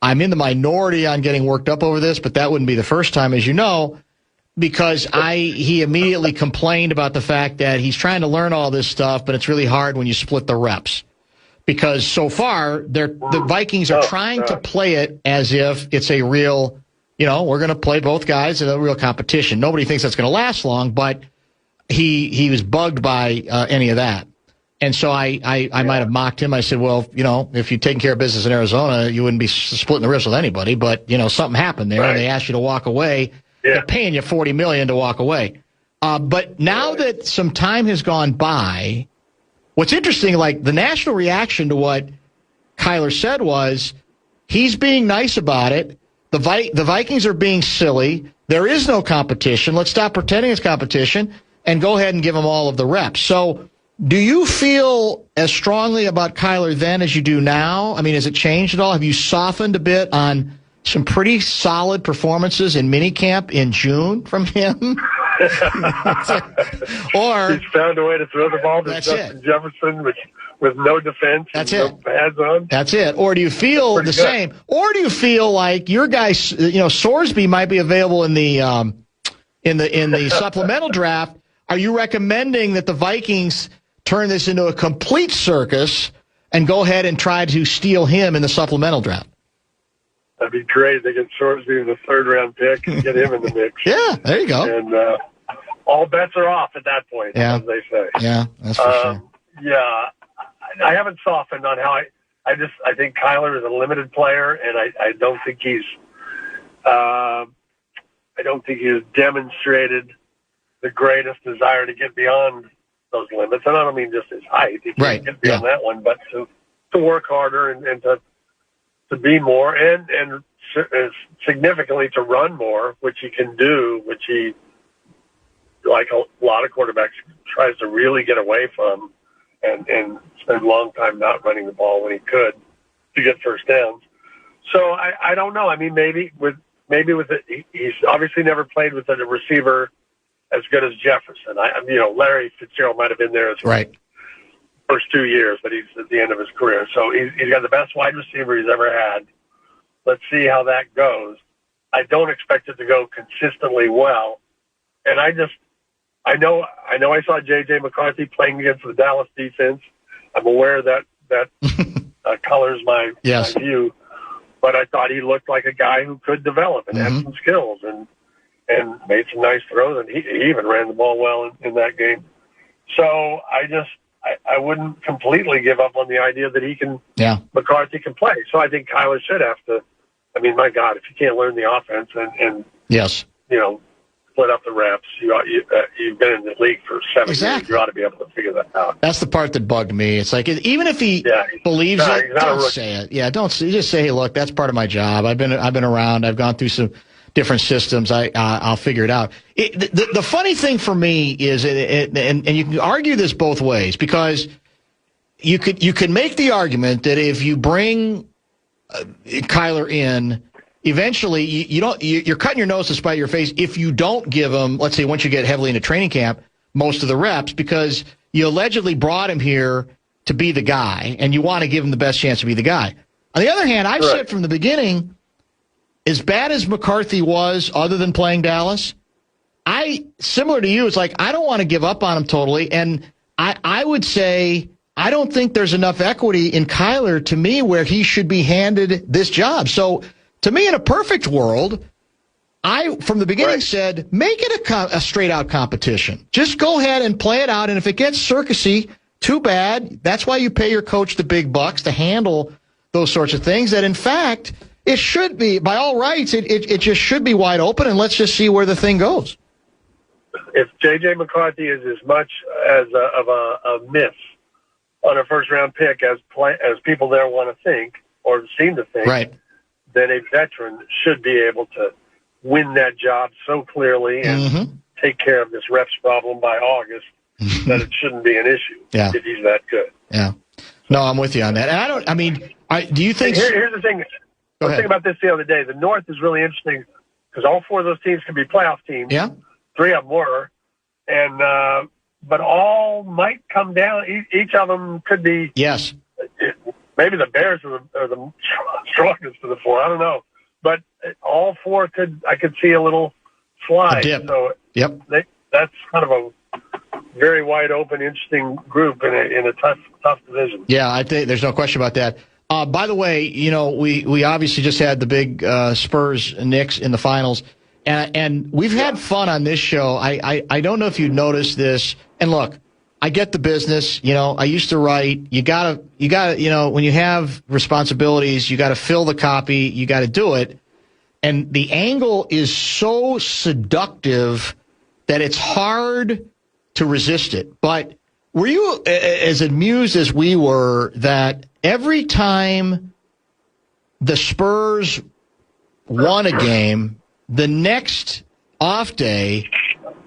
I'm in the minority on getting worked up over this, but that wouldn't be the first time, as you know, because he immediately complained about the fact that he's trying to learn all this stuff, but it's really hard when you split the reps. Because so far, the Vikings are trying to play it as if it's a real, we're going to play both guys in a real competition. Nobody thinks that's going to last long, but he was bugged by any of that. And so I might have mocked him. I said, well, if you'd taken care of business in Arizona, you wouldn't be splitting the risk with anybody. But, something happened there, and they asked you to walk away. Yeah. They're paying you $40 million to walk away. But now that some time has gone by, what's interesting, like the national reaction to what Kyler said was he's being nice about it. The Vikings are being silly. There is no competition. Let's stop pretending it's competition and go ahead and give them all of the reps. So do you feel as strongly about Kyler then as you do now? I mean, has it changed at all? Have you softened a bit on some pretty solid performances in minicamp in June from him? Or he's found a way to throw the ball to Justin Jefferson with no defense and no pads on. That's it. Or do you feel the same? Or do you feel like your guy, Sorsby might be available in the supplemental draft? Are you recommending that the Vikings turn this into a complete circus and go ahead and try to steal him in the supplemental draft? That'd be great. They get Sorsby in the 3rd-round pick and get him in the mix. Yeah, there you go. And all bets are off at that point, as they say. Yeah, that's for sure. Yeah, I haven't softened on how I think Kyler is a limited player, and I don't think he's demonstrated the greatest desire to get beyond those limits. And I don't mean just his height. He can't get beyond that one, but to work harder and to be more and significantly to run more, which he can do, which he, like a lot of quarterbacks, tries to really get away from and spend a long time not running the ball when he could to get first downs. So I don't know. I mean, maybe with it, he's obviously never played with a receiver as good as Jefferson. Larry Fitzgerald might have been there as first 2 years, but he's at the end of his career. So he's got the best wide receiver he's ever had. Let's see how that goes. I don't expect it to go consistently well. And I know I saw J.J. McCarthy playing against the Dallas defense. I'm aware that colors my view. But I thought he looked like a guy who could develop and had some skills and made some nice throws. And he even ran the ball well in that game. So I wouldn't completely give up on the idea that McCarthy can play. So I think Kyler should have to. I mean, my God, if you can't learn the offense and split up the reps, you've been in the league for 7 years. You ought to be able to figure that out. That's the part that bugged me. It's like, even if he believes it, don't say it. Yeah, don't just say, hey, look, that's part of my job. I've been around. I've gone through some different systems. I'll figure it out. The funny thing for me is, and you can argue this both ways, because you could make the argument that if you bring Kyler in, eventually you're cutting your nose to spite your face if you don't give him, let's say once you get heavily into training camp, most of the reps, because you allegedly brought him here to be the guy, and you want to give him the best chance to be the guy. On the other hand, I've said from the beginning, as bad as McCarthy was, other than playing Dallas, similar to you, it's like I don't want to give up on him totally. And I would say I don't think there's enough equity in Kyler, to me, where he should be handed this job. So to me, in a perfect world, I, from the beginning, said, make it a straight-out competition. Just go ahead and play it out. And if it gets circusy, too bad. That's why you pay your coach the big bucks to handle those sorts of things. That, in fact, it should be, by all rights, it just should be wide open, and let's just see where the thing goes. If J.J. McCarthy is as much as a miss on a first-round pick as people there want to think or seem to think, then a veteran should be able to win that job so clearly and take care of this reps problem by August that it shouldn't be an issue if he's that good. Yeah. No, I'm with you on that. And do you think... Here's the thing. I was thinking about this the other day. The North is really interesting because all four of those teams can be playoff teams. Yeah. Three of them were. And, but all might come down. Each of them could be. Yes. Maybe the Bears are the strongest of the four. I don't know. But all four I could see a little slide. A dip. So that's kind of a very wide open, interesting group in a tough division. Yeah, I think there's no question about that. By the way, we obviously just had the big Spurs-Knicks in the finals, and we've had fun on this show. I don't know if you noticed this. And look, I get the business. I used to write. You gotta, when you have responsibilities, you gotta fill the copy. You gotta do it. And the angle is so seductive that it's hard to resist it. But were you as amused as we were that every time the Spurs won a game, the next off day,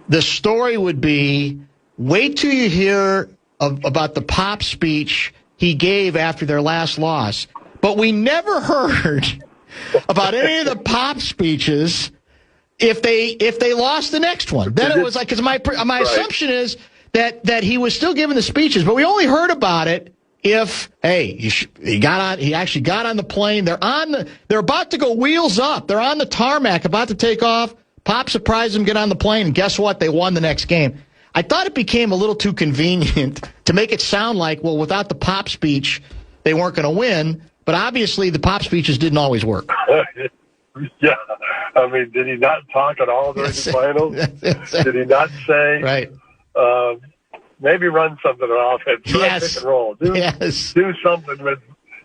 the story would be, wait till you hear about the Pop speech he gave after their last loss. But we never heard about any of the Pop speeches if they lost the next one. Then it was like, because my assumption is that he was still giving the speeches, but we only heard about it if, hey, he actually got on the plane. They're about to go wheels up. They're on the tarmac, about to take off. Pop surprised them, get on the plane, and guess what? They won the next game. I thought it became a little too convenient to make it sound like, well, without the Pop speech, they weren't going to win. But obviously, the Pop speeches didn't always work. Yeah. I mean, did he not talk at all during the finals? Did he not say, right? Maybe run something on offense? Yes. Pick and roll. Do something with.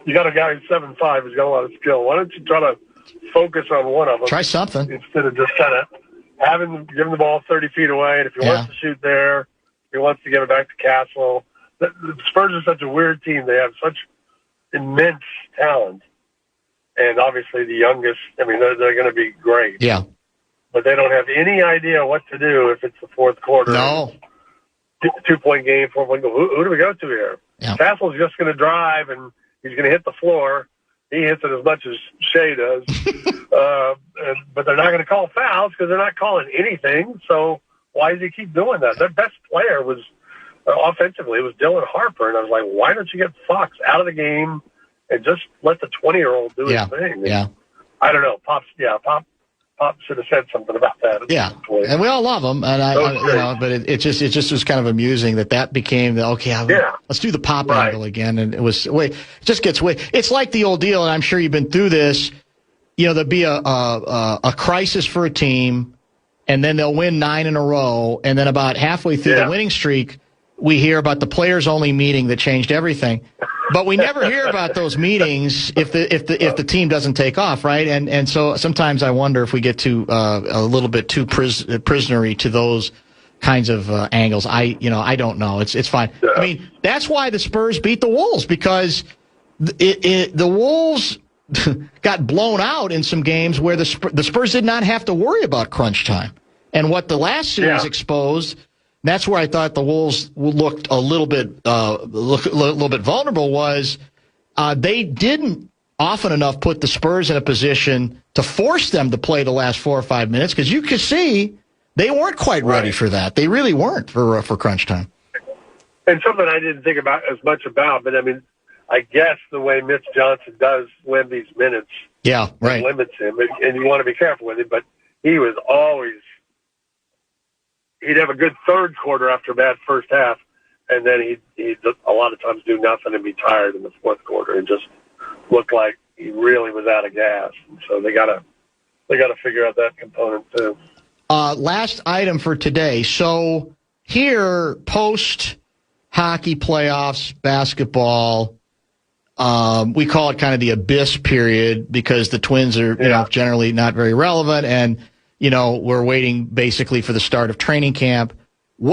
You got a guy who's 7'5" who's got a lot of skill. Why don't you try to focus on one of them? Try something instead of just kind of giving the ball 30 feet away. And if he wants to shoot there, he wants to give it back to Castle. The Spurs are such a weird team. They have such immense talent. And obviously the youngest, I mean, they're going to be great. Yeah. But they don't have any idea what to do if it's the fourth quarter. No. 2-point game, 4-point game. Who do we go to here? Yeah. Castle's just going to drive, and he's going to hit the floor. He hits it as much as Shea does. But they're not going to call fouls because they're not calling anything. So why does he keep doing that? Their best player was, offensively, it was Dylan Harper. And I was like, why don't you get Fox out of the game and just let the 20-year-old do his thing? Yeah. I don't know. Pop should have said something about that. Yeah, and we all love him, and but it just was kind of amusing that became let's do the Pop angle again, and it just gets way. It's like the old deal, and I'm sure you've been through this. There'll be a crisis for a team, and then they'll win 9 in a row, and then about halfway through the winning streak, we hear about the players-only meeting that changed everything. But we never hear about those meetings if the team doesn't take off, right? And so sometimes I wonder if we get too a little bit too prisonery to those kinds of angles. I don't know. It's fine. Yeah. I mean, that's why the Spurs beat the Wolves, because the Wolves got blown out in some games where the Spurs did not have to worry about crunch time. And what the last series exposed. That's where I thought the Wolves looked a little bit vulnerable. Was they didn't often enough put the Spurs in a position to force them to play the last 4 or 5 minutes, because you could see they weren't quite ready for that. They really weren't for crunch time. And something I didn't think about as much about, but I mean, I guess the way Mitch Johnson does Wemby's minutes, limits him, and you want to be careful with him. But he was always. He'd have a good third quarter after a bad first half, and then he'd a lot of times do nothing and be tired in the fourth quarter and just look like he really was out of gas. And so they gotta figure out that component too. Last item for today. So here, post hockey playoffs, basketball, we call it kind of the abyss period because the Twins are generally not very relevant, and we're waiting basically for the start of training camp.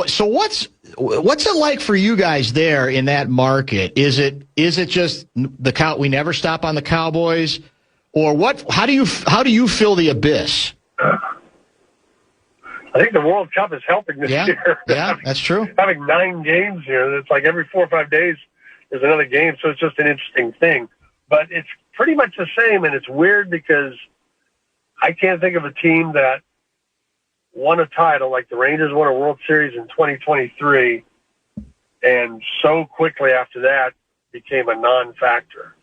So what's it like for you guys there in that market? Is it just we never stop on the Cowboys, or what? How do you fill the abyss? I think the World Cup is helping this year. Yeah, that's true. Having 9 games here, it's like every 4 or 5 days there's another game, so it's just an interesting thing. But it's pretty much the same, and it's weird because I can't think of a team that won a title like the Rangers won a World Series in 2023, and so quickly after that became a non-factor.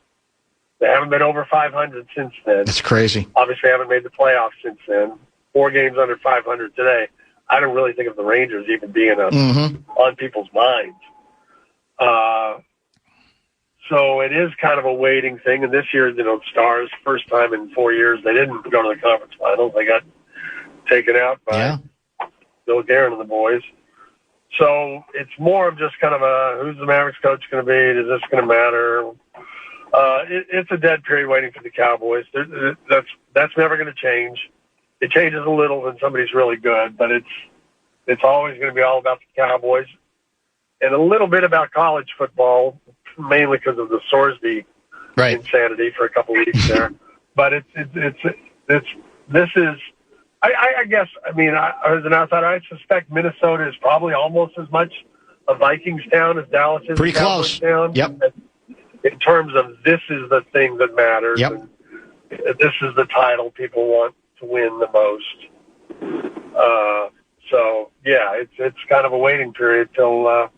They haven't been over 500 since then. That's crazy. Obviously, haven't made the playoffs since then. 4 games under 500 today. I don't really think of the Rangers even being on people's minds. So it is kind of a waiting thing. And this year, Stars, first time in 4 years, they didn't go to the conference finals. They got taken out by Bill Guerin and the boys. So it's more of just kind of a, who's the Mavericks coach going to be? Is this going to matter? It's a dead period waiting for the Cowboys. That's never going to change. It changes a little when somebody's really good, but it's always going to be all about the Cowboys and a little bit about college football, mainly because of the Sorsby insanity for a couple of weeks there. But this is. I guess, I mean, as an outsider, I suspect Minnesota is probably almost as much a Vikings town as Dallas is pretty a Cowboys close town. Yep. In terms of this is the thing that matters. Yep. And this is the title people want to win the most. So, yeah, it's kind of a waiting period till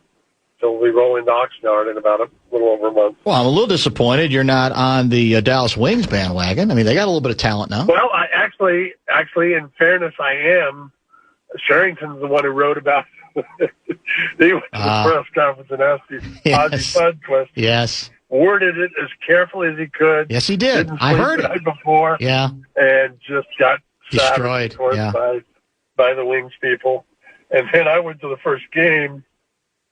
we roll into Oxnard in about a little over a month. Well, I'm a little disappointed you're not on the Dallas Wings bandwagon. I mean, they got a little bit of talent now. Well, I actually, in fairness, I am. Sherrington's the one who wrote about it. He went to the press conference and asked the Ozzy Fudd question. Yes. Worded it as carefully as he could. Yes, he did. Didn't I heard the night it before. Yeah. And just got destroyed. By the Wings people. And then I went to the first game,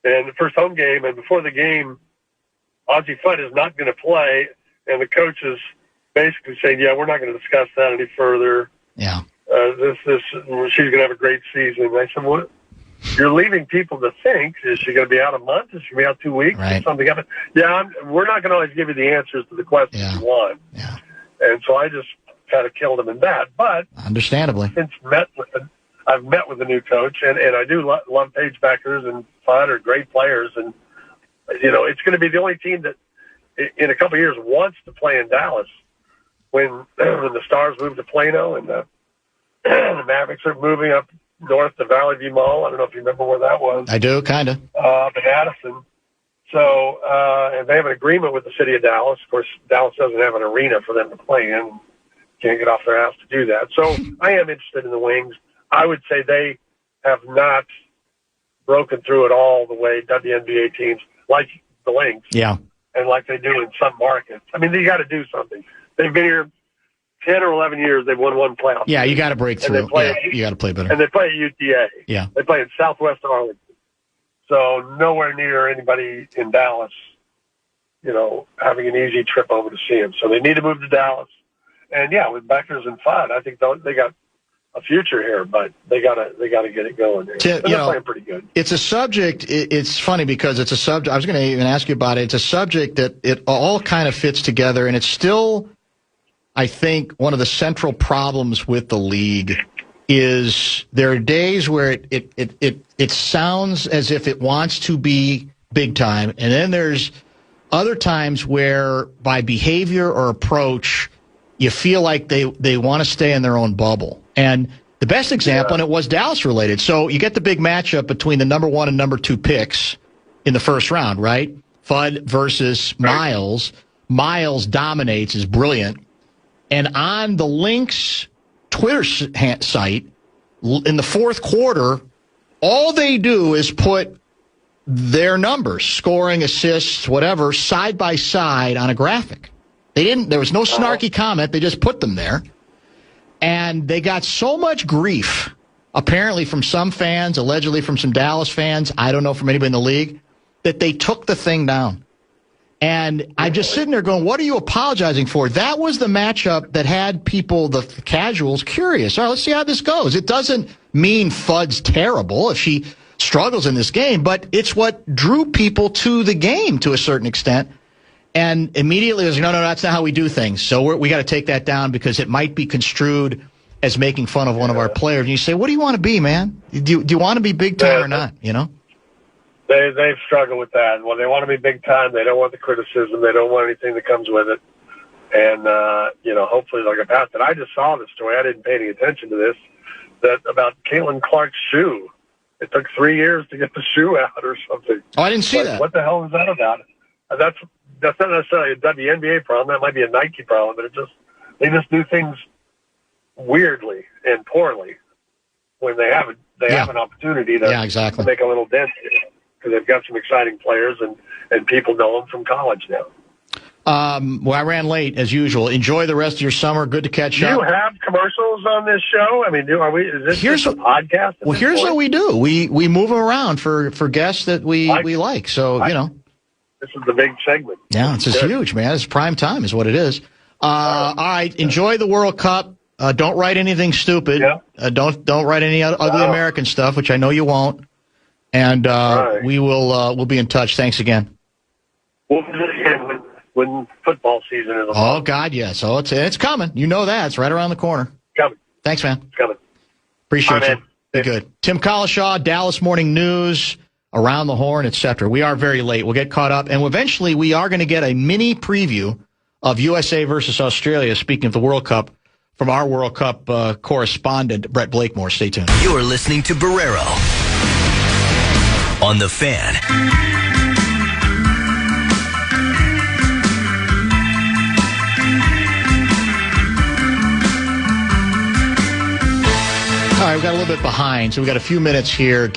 and the first home game, and before the game, Ozzy Fudd is not going to play, and the coach is basically saying, "Yeah, we're not going to discuss that any further." Yeah. She's going to have a great season. And I said, "What? You're leaving people to think, is she going to be out a month? Is she going to be out 2 weeks? Right. Or something happen?" Yeah, we're not going to always give you the answers to the questions you want. Yeah. And so I just kind of killed him in that. But understandably, since I've met with the new coach, and I do love Paige Beckers and Fudd are great players, and it's going to be the only team that in a couple of years wants to play in Dallas. When the Stars moved to Plano and the Mavericks are moving up north to Valley View Mall. I don't know if you remember where that was. I do, kind of. Up in Addison. So, and they have an agreement with the city of Dallas. Of course, Dallas doesn't have an arena for them to play in. Can't get off their ass to do that. So I am interested in the Wings. I would say they have not broken through at all the way WNBA teams like the Lynx. Yeah. And like they do in some markets. I mean, you got to do something. They've been here 10 or 11 years. They've won one playoff. Yeah, you got to break through. You got to play better. And they play at UTA. Yeah. They play in Southwest Arlington. So nowhere near anybody in Dallas, having an easy trip over to see them. So they need to move to Dallas. And yeah, with Beckers and Fudd, I think they got a future here, but they gotta get it going here. They're playing pretty good. It's a subject. It's funny because it's a subject. I was going to even ask you about it. It's a subject that it all kind of fits together, and it's still, I think, one of the central problems with the league is there are days where it sounds as if it wants to be big time, and then there's other times where by behavior or approach you feel like they want to stay in their own bubble. And the best example, and it was Dallas related. So you get the big matchup between the number 1 and number 2 picks in the first round, right? Fudd versus Miles. Miles dominates, is brilliant. And on the Lynx Twitter site, in the fourth quarter, all they do is put their numbers, scoring, assists, whatever, side by side on a graphic. There was no snarky comment. They just put them there. And they got so much grief, apparently from some fans, allegedly from some Dallas fans, I don't know from anybody in the league, that they took the thing down. And I'm just sitting there going, what are you apologizing for? That was the matchup that had people, the casuals, curious. All right, let's see how this goes. It doesn't mean Fudd's terrible if she struggles in this game, but it's what drew people to the game to a certain extent. And immediately it was, no, that's not how we do things. So we got to take that down because it might be construed as making fun of one of our players. And you say, what do you want to be, man? Do you want to be big time or not? They've struggled with that. Well, they want to be big time. They don't want the criticism. They don't want anything that comes with it. And, hopefully they'll get past it. I just saw this story. I didn't pay any attention to this, that about Caitlin Clark's shoe. It took 3 years to get the shoe out or something. Oh, I didn't see that. What the hell is that about? That's not necessarily a WNBA problem. That might be a Nike problem, but they just do things weirdly and poorly when they have an opportunity to make a little dent because they've got some exciting players and people know them from college now. Well, I ran late as usual. Enjoy the rest of your summer. Good to catch up. Do you have commercials on this show? I mean, is this just a podcast? Well, here's what we do. We move them around for guests that we like. So, This is the big segment. Yeah, it's just huge, man. It's prime time is what it is. All right. Enjoy the World Cup. Don't write anything stupid. Yeah. Don't write any ugly American stuff, which I know you won't. And we'll be in touch. Thanks again. We'll do this again when football season is over. Oh, God, yes. Oh, it's coming. You know that. It's right around the corner. Coming. Thanks, man. It's coming. Appreciate you. Be good. Tim Cowlishaw, Dallas Morning News, Around the Horn, etc. We are very late. We'll get caught up. And eventually we are going to get a mini preview of USA versus Australia, speaking of the World Cup, from our World Cup correspondent, Brett Blakemore. Stay tuned. You're listening to Barreiro on The Fan. All right, we've got a little bit behind, so we've got a few minutes here.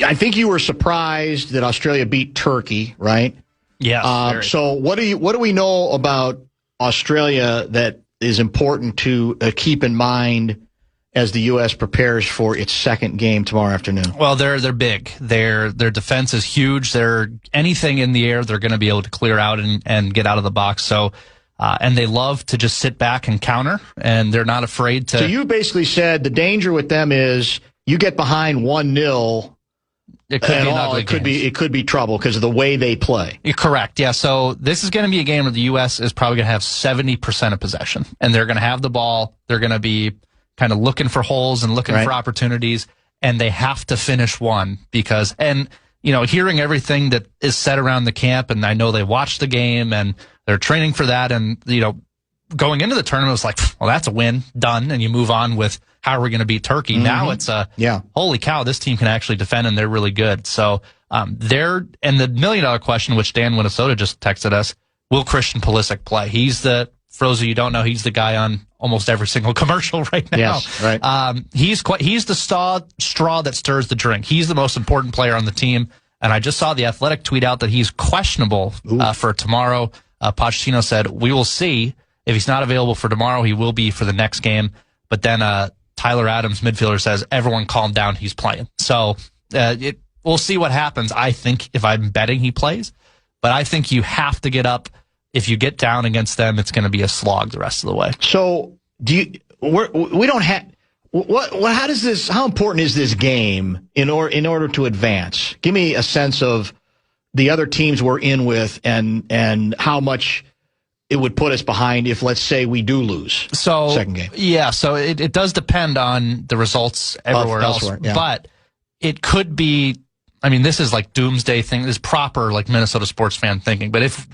I think you were surprised that Australia beat Turkey, right? Yeah. So what do we know about Australia that is important to keep in mind as the U.S. prepares for its second game tomorrow afternoon? Well, they're big. Their defense is huge. They're anything in the air, they're going to be able to clear out and get out of the box. So. And they love to just sit back and counter, and they're not afraid to. So you basically said the danger with them is you get behind 1-0. It could be an ugly game. It could be trouble because of the way they play. You're correct. Yeah. So this is going to be a game where the U.S. is probably going to have 70% of possession, and they're going to have the ball. They're going to be kind of looking for holes and looking for opportunities, and they have to finish one because hearing everything that is said around the camp, and I know they watched the game and they're training for that, and going into the tournament, it was like, well, that's a win, done, and you move on with how are we going to beat Turkey. Mm-hmm. Now it's holy cow, this team can actually defend, and they're really good. So and the $1 million question, which Dan Minnesota just texted us, will Christian Pulisic play? For those of you who don't know, he's the guy on almost every single commercial right now. Yes, right. He's the straw that stirs the drink. He's the most important player on the team, and I just saw the Athletic tweet out that he's questionable for tomorrow. Pochettino said, we will see. If he's not available for tomorrow, he will be for the next game. But then Tyler Adams, midfielder, says, everyone calm down, he's playing. So we'll see what happens. I think if I'm betting he plays, but I think you have to get up. If you get down against them, it's going to be a slog the rest of the way. So we don't have how important is this game in order to advance? Give me a sense of the other teams we're in with and how much it would put us behind if, let's say, we do lose second game. Yeah, so it does depend on the results everywhere else. Yeah. But it could be, this is like doomsday thing. This is proper, like, Minnesota sports fan thinking. But if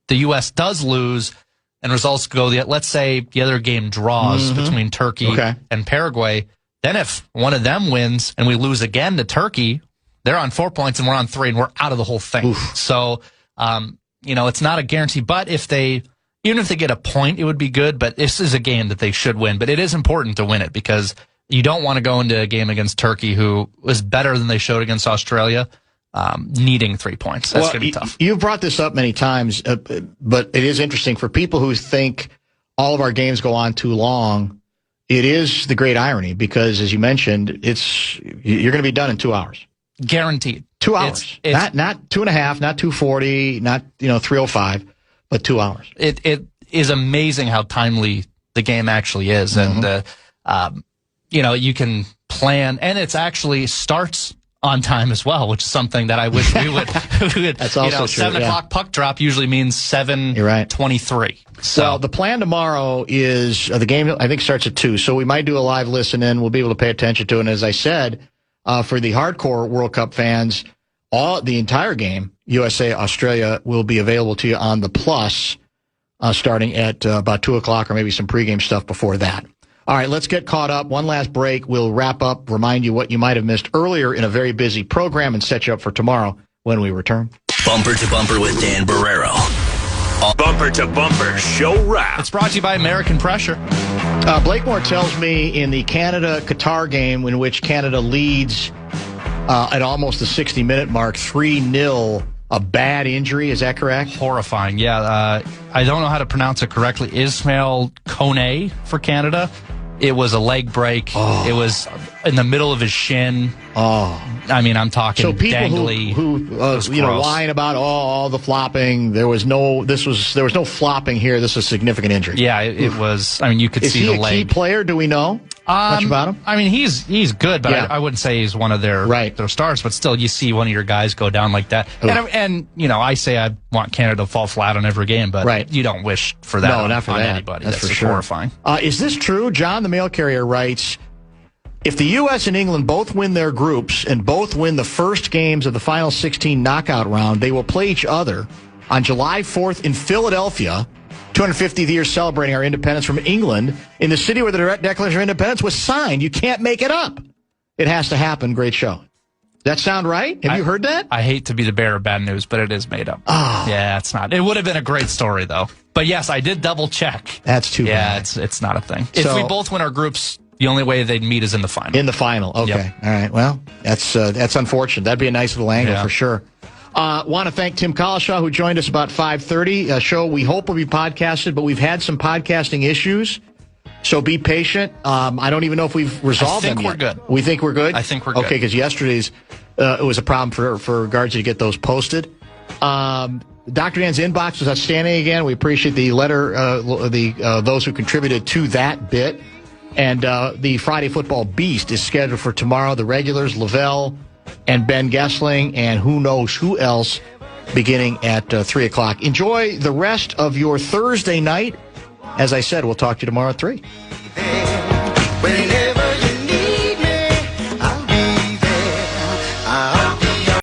the U.S. does lose and results go, let's say the other game draws between Turkey and Paraguay, then if one of them wins and we lose again to Turkey, they're on 4 points and we're on 3 and we're out of the whole thing. Oof. So, it's not a guarantee. But even if they get a point, it would be good. But this is a game that they should win. But it is important to win it because you don't want to go into a game against Turkey, who was better than they showed against Australia, needing 3 points. That's going to be tough. You've brought this up many times, but it is interesting for people who think all of our games go on too long. It is the great irony because, as you mentioned, you're going to be done in 2 hours. Guaranteed. 2 hours. It's not 2.5, not 2:40, not 3:05, but 2 hours. It is amazing how timely the game actually is, and you can plan, and it's actually starts on time as well, which is something that I wish we would. That's also true. 7 o'clock puck drop usually means 7:23. So well, the plan tomorrow is the game. I think starts at 2, so we might do a live listen in. We'll be able to pay attention to it. And as I said. For the hardcore World Cup fans, the entire game, USA, Australia, will be available to you on the Plus starting at about 2 o'clock or maybe some pregame stuff before that. All right, let's get caught up. One last break. We'll wrap up, remind you what you might have missed earlier in a very busy program, and set you up for tomorrow when we return. Bumper to Bumper with Dan Barreiro. Bumper to Bumper Show Wrap. It's brought to you by American Pressure. Blakemore tells me in the Canada-Qatar game, in which Canada leads at almost the 60-minute mark, 3-0, a bad injury. Is that correct? Horrifying. Yeah. I don't know how to pronounce it correctly. Ismail Kone for Canada. It was a leg break. Oh. It was in the middle of his shin. Oh, I mean, I'm talking so people dangly. who lying about all the flopping. There was no flopping here. This was a significant injury. Yeah, it was. I mean, you could see the leg. Is he a key player? Do we know much about him? I mean, he's good, but I wouldn't say he's one of their stars. But still, you see one of your guys go down like that, and I say I want Canada to fall flat on every game, but you don't wish for that. No, not for that. Anybody. That's for sure. Horrifying. Is this true? John, the mail carrier, writes, if the U.S. and England both win their groups and both win the first games of the final 16 knockout round, they will play each other on July 4th in Philadelphia, 250th year celebrating our independence from England, in the city where the Declaration of Independence was signed. You can't make it up. It has to happen. Great show. Does that sound right? Have you heard that? I hate to be the bearer of bad news, but it is made up. Oh. Yeah, it's not. It would have been a great story, though. But yes, I did double check. That's too bad. Yeah, it's not a thing. If we both win our groups, the only way they'd meet is in the final. In the final. Okay. Yep. All right. Well, that's unfortunate. That'd be a nice little angle for sure. Want to thank Tim Cowlishaw, who joined us about 5:30. A show we hope will be podcasted, but we've had some podcasting issues. So be patient. I don't even know if we've resolved them yet. I think we're good. We think we're good? I think we're good. Okay, because yesterday's, it was a problem for Guardsy to get those posted. Dr. Dan's inbox was outstanding again. We appreciate the letter, those who contributed to that bit. And the Friday Football Beast is scheduled for tomorrow. The regulars, Lavelle and Ben Gessling, and who knows who else, beginning at 3 o'clock. Enjoy the rest of your Thursday night. As I said, we'll talk to you tomorrow at 3.